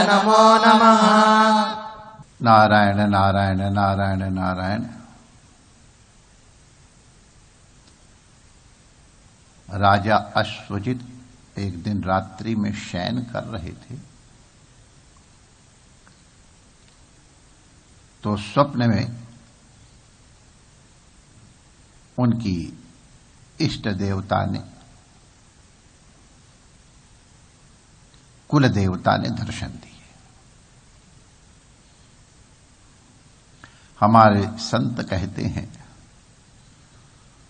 नमो नमः। नारायण नारायण नारायण नारायण। राजा अश्वजित एक दिन रात्रि में शयन कर रहे थे तो स्वप्न में उनकी इष्ट देवता ने, कुल देवता ने दर्शन दिए। हमारे संत कहते हैं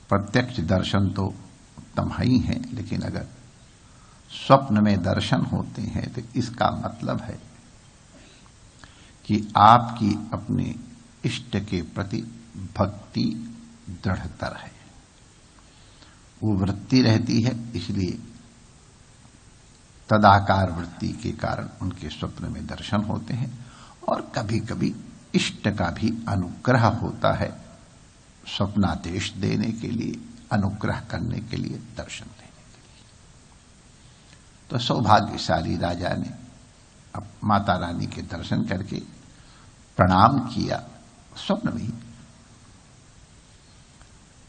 प्रत्यक्ष दर्शन तो उत्तम ही है, लेकिन अगर स्वप्न में दर्शन होते हैं तो इसका मतलब है कि आपकी अपने इष्ट के प्रति भक्ति दृढ़तर है, वो वृत्ति रहती है, इसलिए तदाकार वृत्ति के कारण उनके स्वप्न में दर्शन होते हैं। और कभी कभी इष्ट का भी अनुग्रह होता है, स्वप्नादेश देने के लिए, अनुग्रह करने के लिए, दर्शन देने के लिए। तो सौभाग्यशाली राजा ने अब माता रानी के दर्शन करके प्रणाम किया स्वप्न में ही,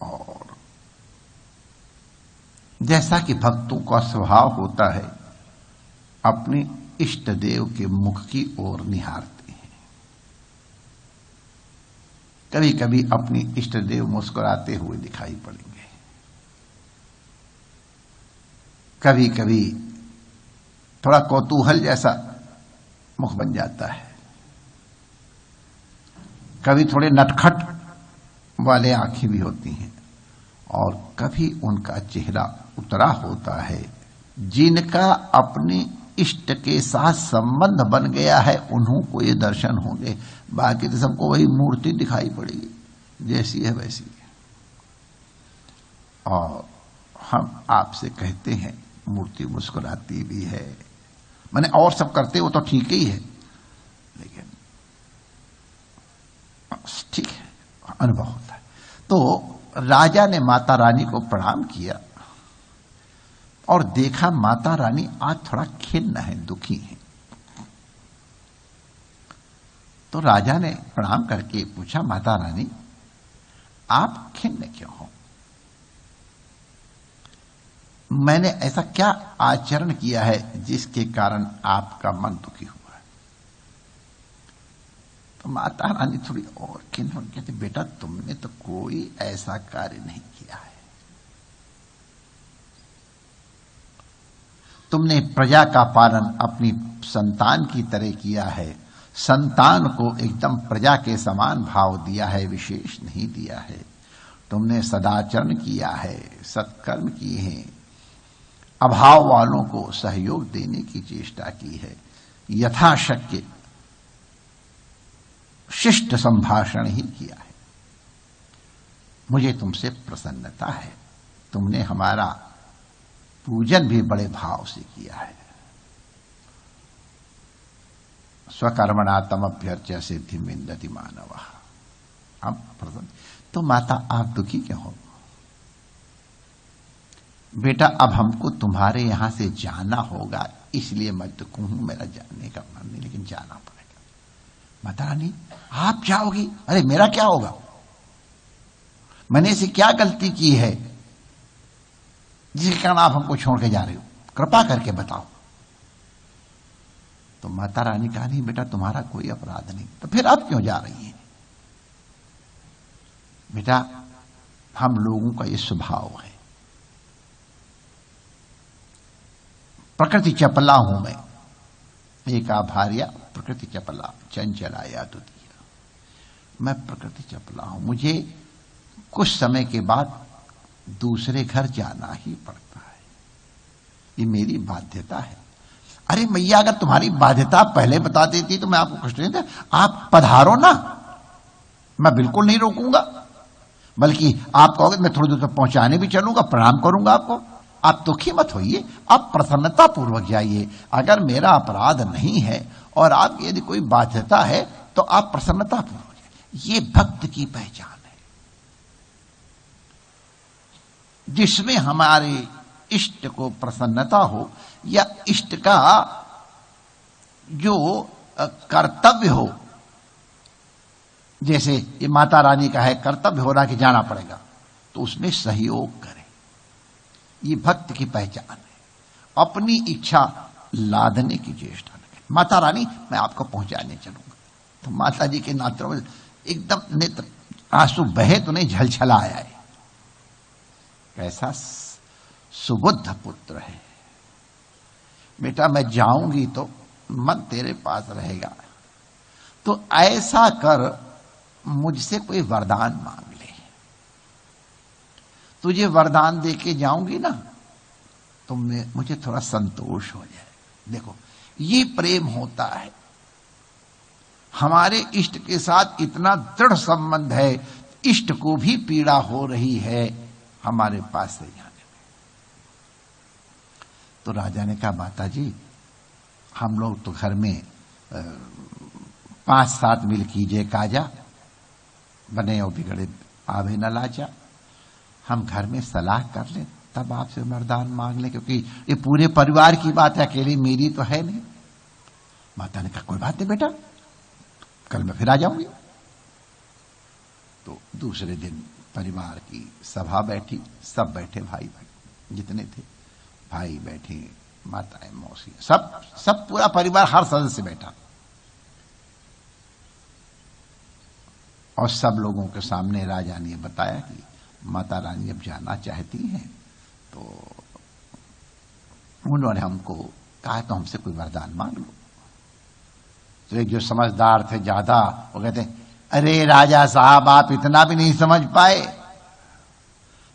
और जैसा कि भक्तों का स्वभाव होता है अपने इष्ट देव के मुख की ओर निहारते हैं। कभी कभी अपनी इष्ट देव मुस्कुराते हुए दिखाई पड़ेंगे, कभी कभी थोड़ा कौतूहल जैसा मुख बन जाता है, कभी थोड़े नटखट वाले आंखें भी होती हैं, और कभी उनका चेहरा उतरा होता है। जिनका अपने इष्ट के साथ संबंध बन गया है उन्हों को ये दर्शन होंगे, बाकी तो सबको वही मूर्ति दिखाई पड़ेगी, जैसी है वैसी है। और हम आपसे कहते हैं मूर्ति मुस्कुराती भी है, माने और सब करते वो तो ठीक ही है, लेकिन ठीक है, अनुभव होता है। तो राजा ने माता रानी को प्रणाम किया और देखा माता रानी आज थोड़ा खिन्न है, दुखी है। तो राजा ने प्रणाम करके पूछा, माता रानी आप खिन्न क्यों हो? मैंने ऐसा क्या आचरण किया है जिसके कारण आपका मन दुखी हुआ है? तो माता रानी थोड़ी और खिन्न हो कहती, बेटा तुमने तो कोई ऐसा कार्य नहीं किया है, तुमने प्रजा का पालन अपनी संतान की तरह किया है, संतान को एकदम प्रजा के समान भाव दिया है, विशेष नहीं दिया है। तुमने सदाचरण किया है, सत्कर्म किए हैं, अभाव वालों को सहयोग देने की चेष्टा की है, यथाशक्य शिष्ट संभाषण ही किया है। मुझे तुमसे प्रसन्नता है, तुमने हमारा पूजन भी बड़े भाव से किया है। स्वकर्मणा तमभ्यर्च्य सिद्धि विन्दति मानवः। अब प्रसन्न। तो माता आप दुखी क्यों हो? बेटा अब हमको तुम्हारे यहां से जाना होगा, इसलिए मैं दुखी हूं, मेरा जाने का मन नहीं, लेकिन जाना पड़ेगा। माता रानी आप जाओगी? अरे मेरा क्या होगा? मैंने ऐसी क्या गलती की है जिसके कारण आप हमको छोड़ के जा रहे हो? कृपा करके बताओ। तो माता रानी कहा, नहीं बेटा तुम्हारा कोई अपराध नहीं। तो फिर आप क्यों जा रही हैं? बेटा हम लोगों का ये स्वभाव है, प्रकृति चपला हूं मैं, एका भार्या प्रकृति चपला चंचलाया द्वितीया। मैं प्रकृति चपला हूं, मुझे कुछ समय के बाद दूसरे घर जाना ही पड़ता है, ये मेरी बाध्यता है। अरे मैया अगर तुम्हारी बाध्यता पहले बता देती तो मैं आपको कष्ट नहीं देता। आप पधारो ना, मैं बिल्कुल नहीं रोकूंगा, बल्कि आप कहोगे मैं थोड़ी दूर तक पहुंचाने भी चलूंगा, प्रणाम करूंगा आपको। आप दुखी मत होइए, आप प्रसन्नता पूर्वक जाइए। अगर मेरा अपराध नहीं है और आपकी यदि कोई बाध्यता है तो आप प्रसन्नता पूर्वक जाइए। ये भक्त की पहचान है, जिसमें हमारे इष्ट को प्रसन्नता हो या इष्ट का जो कर्तव्य हो, जैसे ये माता रानी का है कर्तव्य हो रहा कि जाना पड़ेगा, तो उसमें सहयोग करे। ये भक्त की पहचान है। अपनी इच्छा लादने की चेष्टा न करे। माता रानी मैं आपको पहुंचाने चलूंगा, तो माता जी के नेत्रों में एकदम नेत्र आंसू बहे तो नहीं, झलझला आया है। कैसा सुबुद्ध पुत्र है। बेटा मैं जाऊंगी तो मन तेरे पास रहेगा, तो ऐसा कर मुझसे कोई वरदान मांग ले। तुझे वरदान दे के जाऊंगी ना तो मुझे थोड़ा संतोष हो जाए। देखो ये प्रेम होता है। हमारे इष्ट के साथ इतना दृढ़ संबंध है, इष्ट को भी पीड़ा हो रही है हमारे पास से जाने में। तो राजा ने कहा माता जी हम लोग तो घर में 5-7 मिल कीजिए काजा, बने और बिगड़े आवे न लाजा। हम घर में सलाह कर लें तब आपसे वरदान मांग लें, क्योंकि ये पूरे परिवार की बात है, अकेली मेरी तो है नहीं। माता ने कहा कोई बात नहीं बेटा, कल मैं फिर आ जाऊंगी। तो दूसरे दिन परिवार की सभा बैठी, सब बैठे, भाई भाई जितने थे भाई बैठे, माताएं मौसी, सब पूरा परिवार, हर सदस्य बैठा। और सब लोगों के सामने राजा ने बताया कि माता रानी अब जाना चाहती हैं, तो उन्होंने हमको कहा तो हमसे कोई वरदान मांग लो। तो एक जो समझदार थे ज्यादा, वो कहते अरे राजा साहब आप इतना भी नहीं समझ पाए,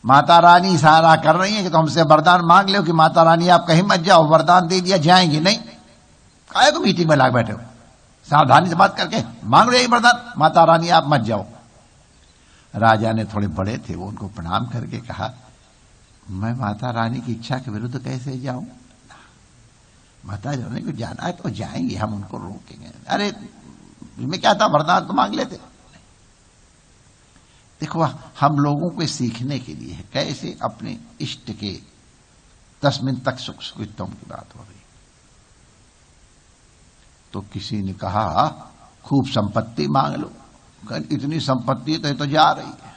माता रानी इशारा कर रही है कि तो हमसे वरदान मांग लो कि माता रानी आप कहीं मत जाओ, वरदान दे दिया जाएंगे नहीं। काहे को मीटिंग में लाग बैठे हो, सावधानी से बात करके मांग लो यही वरदान, माता रानी आप मत जाओ। राजा ने थोड़े बड़े थे, वो उनको प्रणाम करके कहा मैं माता रानी की इच्छा के विरुद्ध कैसे जाऊं, माता रानी को जाना है तो जाएंगे, हम उनको रोकेंगे। अरे मैं क्या था, वरदान तो मांग लेते। देखो हम लोगों को सीखने के लिए है कैसे अपने इष्ट के 10 मिनट तक सुख सुखितम की बात हो रही। तो किसी ने कहा खूब संपत्ति मांग लो, इतनी संपत्ति तो जा रही है।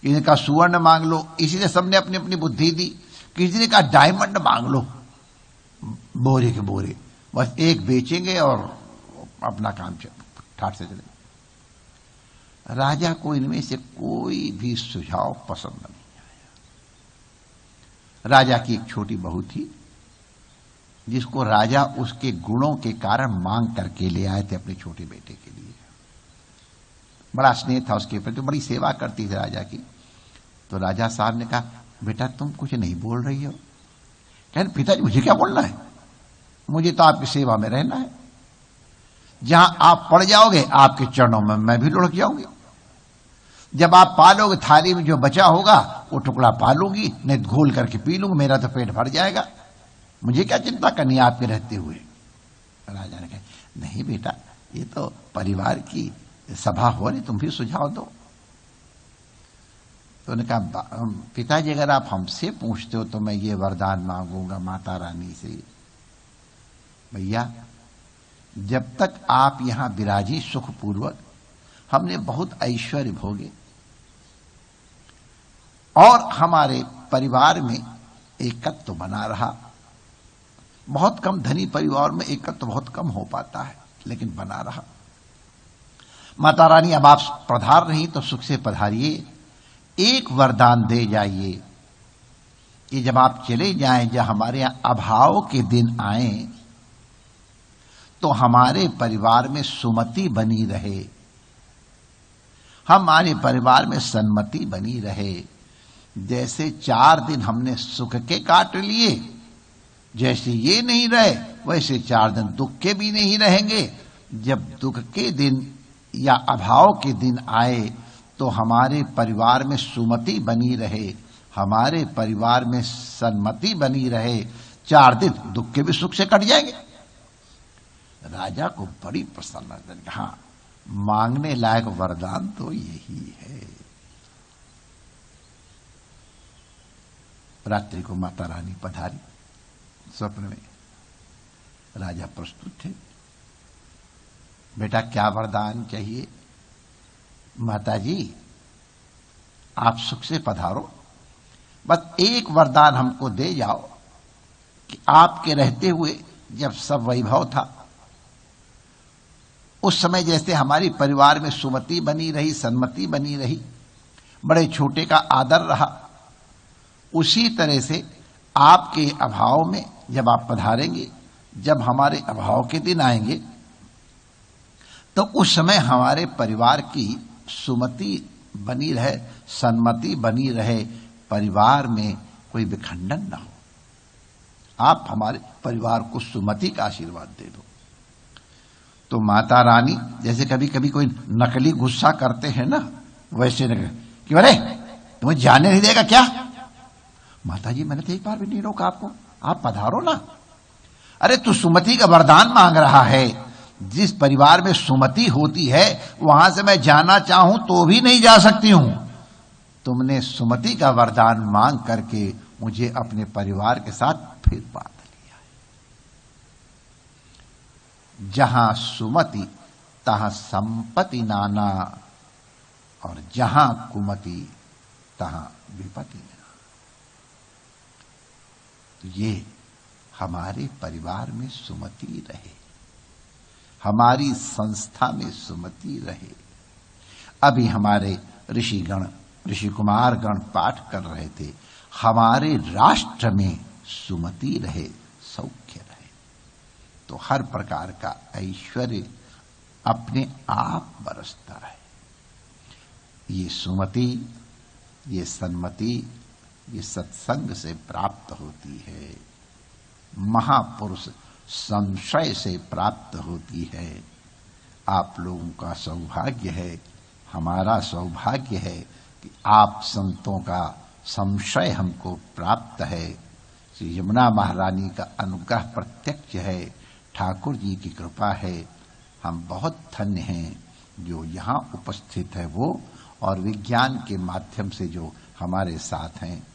किसी ने कहा सुवर्ण मांग लो, इसी ने सबने अपनी अपनी बुद्धि दी। किसी ने कहा डायमंड मांग लो, बोरे के बोरे, बस एक बेचेंगे और अपना काम ठाट से चले। राजा को इनमें से कोई भी सुझाव पसंद नहीं आया। राजा की एक छोटी बहू थी जिसको राजा उसके गुणों के कारण मांग करके ले आए थे अपने छोटे बेटे के लिए। बड़ा स्नेह था उसके प्रति, बड़ी सेवा करती थी राजा की। तो राजा साहब ने कहा बेटा तुम कुछ नहीं बोल रही हो। कहने पिताजी मुझे क्या बोलना है, मुझे तो आपकी सेवा में रहना है। जहां आप पड़ जाओगे आपके चरणों में मैं भी लुढ़क जाऊंगी। जब आप पालोगे थाली में जो बचा होगा वो टुकड़ा पालूंगी, नहीं घोल करके पी लूंगी, मेरा तो पेट भर जाएगा, मुझे क्या चिंता करनी है आपके रहते हुए। राजा ने कहा नहीं बेटा ये तो परिवार की सभा हो रही, तुम भी सुझाव दो। तो उन्होंने कहा पिताजी अगर आप हमसे पूछते हो तो मैं ये वरदान मांगूंगा माता रानी से। भैया जब तक आप यहां विराजी सुखपूर्वक, हमने बहुत ऐश्वर्य भोगे और हमारे परिवार में एकत्व बना रहा। बहुत कम धनी परिवार में एकत्व बहुत कम हो पाता है, लेकिन बना रहा। माता रानी अब आप पधार रही तो सुख से पधारिए, एक वरदान दे जाइए कि जब आप चले जाएं, जब हमारे यहां अभाव के दिन आए तो हमारे परिवार में सुमति बनी रहे, हमारे परिवार में सन्मति बनी रहे। जैसे 4 दिन हमने सुख के काट लिए, जैसे ये नहीं रहे वैसे 4 दिन दुख के भी नहीं रहेंगे। जब दुख के दिन या अभाव के दिन आए तो हमारे परिवार में सुमति बनी रहे, हमारे परिवार में सन्मति बनी रहे। 4 दिन दुख के भी सुख से कट जाएंगे। राजा को बड़ी प्रसन्नता, हाँ मांगने लायक वरदान तो यही है। रात्रि को माता रानी पधारी स्वप्न में। राजा प्रस्तुत थे, बेटा क्या वरदान चाहिए? माता जी आप सुख से पधारो, बस एक वरदान हमको दे जाओ कि आपके रहते हुए जब सब वैभव था उस समय जैसे हमारी परिवार में सुमति बनी रही, सन्मति बनी रही, बड़े छोटे का आदर रहा, उसी तरह से आपके अभाव में जब आप पधारेंगे, जब हमारे अभाव के दिन आएंगे तो उस समय हमारे परिवार की सुमति बनी रहे, सन्मति बनी रहे, परिवार में कोई विखंडन ना हो। आप हमारे परिवार को सुमति का आशीर्वाद दे दो। तो माता रानी जैसे कभी कभी कोई नकली गुस्सा करते हैं ना, वैसे कि अरे तुम्हें जाने नहीं देगा क्या? माता जी मैंने तो एक बार भी नहीं रोका आपको, आप पधारो ना। अरे तू सुमति का वरदान मांग रहा है, जिस परिवार में सुमति होती है वहां से मैं जाना चाहूं तो भी नहीं जा सकती हूं। तुमने सुमति का वरदान मांग करके मुझे अपने परिवार के साथ फिर बांध लिया है। जहां सुमति तहां संपत्ति नाना, और जहां कुमति तहां विपत्ति नाना। ये हमारे परिवार में सुमति रहे, हमारी संस्था में सुमति रहे। अभी हमारे ऋषिगण, ऋषि कुमार गण पाठ कर रहे थे, हमारे राष्ट्र में सुमति रहे, सौख्य रहे। तो हर प्रकार का ऐश्वर्य अपने आप बरसता है। ये सुमति, ये सन्मति, ये सत्संग से प्राप्त होती है, महापुरुष संशय से प्राप्त होती है। आप लोगों का सौभाग्य है, हमारा सौभाग्य है कि आप संतों का संशय हमको प्राप्त है। श्री यमुना महारानी का अनुग्रह प्रत्यक्ष है, ठाकुर जी की कृपा है। हम बहुत धन्य हैं जो यहाँ उपस्थित है वो, और विज्ञान के माध्यम से जो हमारे साथ हैं।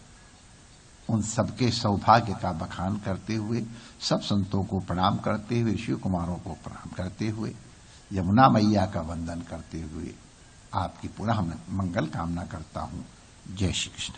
उन सबके सौभाग्य का बखान करते हुए, सब संतों को प्रणाम करते हुए, शिव कुमारों को प्रणाम करते हुए, यमुना मैया का वंदन करते हुए आपकी पुनः मंगल कामना करता हूं। जय श्री कृष्ण।